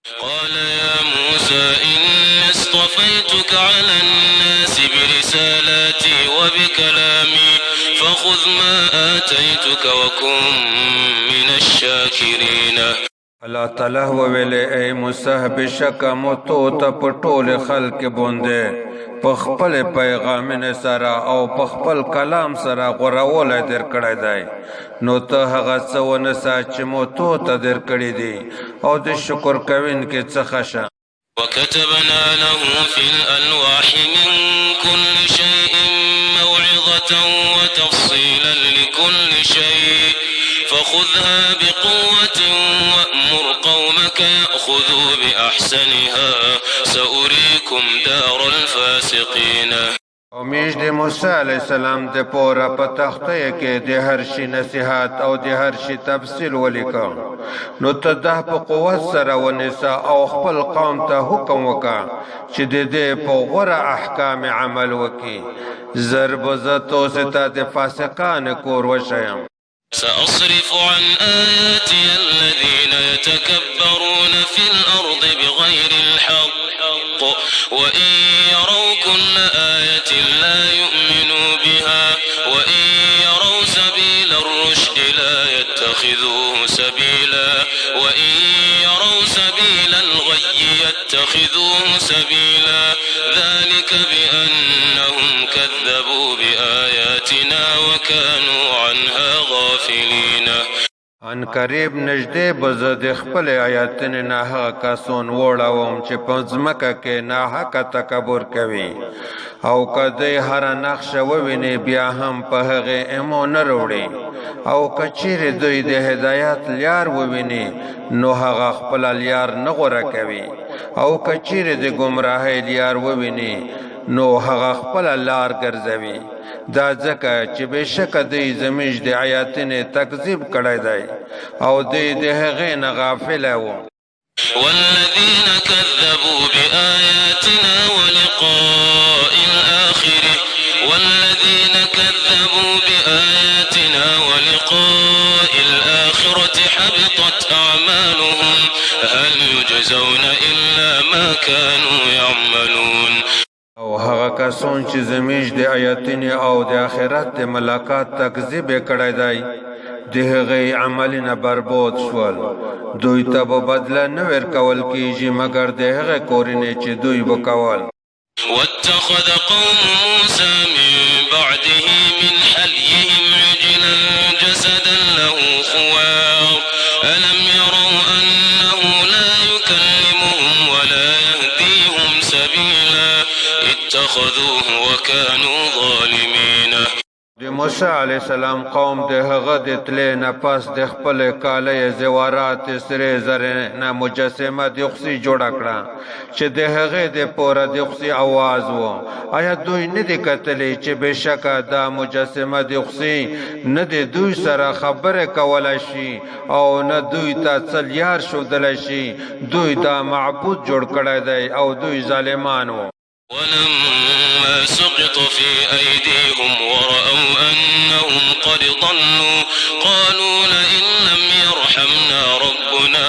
قال يا موسى إني اصطفيتك على الناس برسالاتي وبكلامي فخذ ما آتيتك وكن من الشاكرين. اللہ تعالیٰ وویلے اے موسی بشک مو تو ته په ټول خلق بوندې په خپل پیغام سره او په خپل کلام سره غوړول در کړی دی نو ته هغه څه ونسه چې مو تو ته در کړی دی او د شکر کوونکي څخه شه. وكتبنا له في الألواح من كل شيء موعظة وتفصيلا لكل شيء فخذها بقوة وأمر قومك يأخذوا بأحسنها سأريكم دار الفاسقين. امیش د موسی علیہ السلام د پورا په تخته کې د هر شي نصيحت او د هر شي تفصیل ولیکو نو ته ده په قوت سره ونسا او خپل قوم ته حکم وکا چې د دې په غوړه احکام عمل وکي ضرب زتو ستا د فاسقان کور وشیم. سأصرف عن آياتي الذين يتكبرون في الأرض بغير الحق وإن يروا كل آية لا يؤمنوا بها وإن يروا سبيل الرشد لا يتخذوه سبيلا وإن يروا سبيل الغي يتخذوه سبيلا ذلك بأنهم كذبوا بآياتنا وكانوا عنها غافلين. ان قریب نږدې بزد خپل آیاتن نه کسون وړاوم چې پنځمکه کې نه حق تکبر کوي او کدی هر نقشه وویني بیا هم په هغه ایمو نه وروړي او کچیر دوی د هدایت لیار وویني نو هغه خپل لیار نه غوړه کوي او کچیر د گمراهی لیار وویني نو هغه خپل لار ګرځوي دا ځکه چې بشک دوی زموږ د آیاتونو تکذیب کړی دی او دوی د هغې نه غافل وو. والذين كذبوا بآياتنا ولقاء الآخرة والذين كذبوا بآياتنا ولقاء الآخرة حبطت أعمالهم هل يجزون إلا ما كانوا يعملون. او هغه کسون چې زموږ د آیاتونو او د آخرت د ملاقات تکذیب کړی دی د هغې عملونه برباد شول دوی ته به بدله نه ورکول کیږي مګر د هغې کورونه چې دوی وکول. واتخذ قوم موسى من بعده من حليهم عجلا جسدا له خوار ألم يروا أنه لا يكلمهم ولا يهديهم سبيلا اتخذوه وكانوا ظالمين. د موسی علیہ السلام قوم د هغه د تلې نه پس د خپل کاله زوارات سره زره نه مجسمه د خصي جوړ کړه چې د هغه د پوره د خصي आवाज وو. آیا دوی نه د کتلې چې بشکه دا مجسمه د خصي نه د دوی سره خبره کولای شي او نه دوی ته څلیار شو دل شي دوی دا معبود جوړ کړی دی او دوی ظالمان وو. ولما سقط في أيديهم ورأوا أنهم قد ضلوا قالوا لئن لم يرحمنا ربنا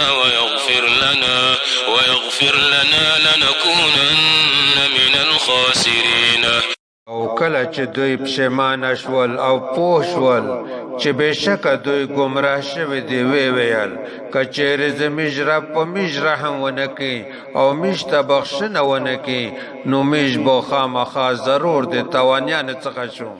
ويغفر لنا لنكونن من الخاسرين. او کله چې دوی پښیمانه شول او پوه شول چې بشکه دوی گمراه شوي دي ویل کچېرې زموږ رب په موږ رحم ونه کړي او موږ ته بخښنه ونه کړي نو موږ به خامخا ضرور د تاوانیانو څخه شو.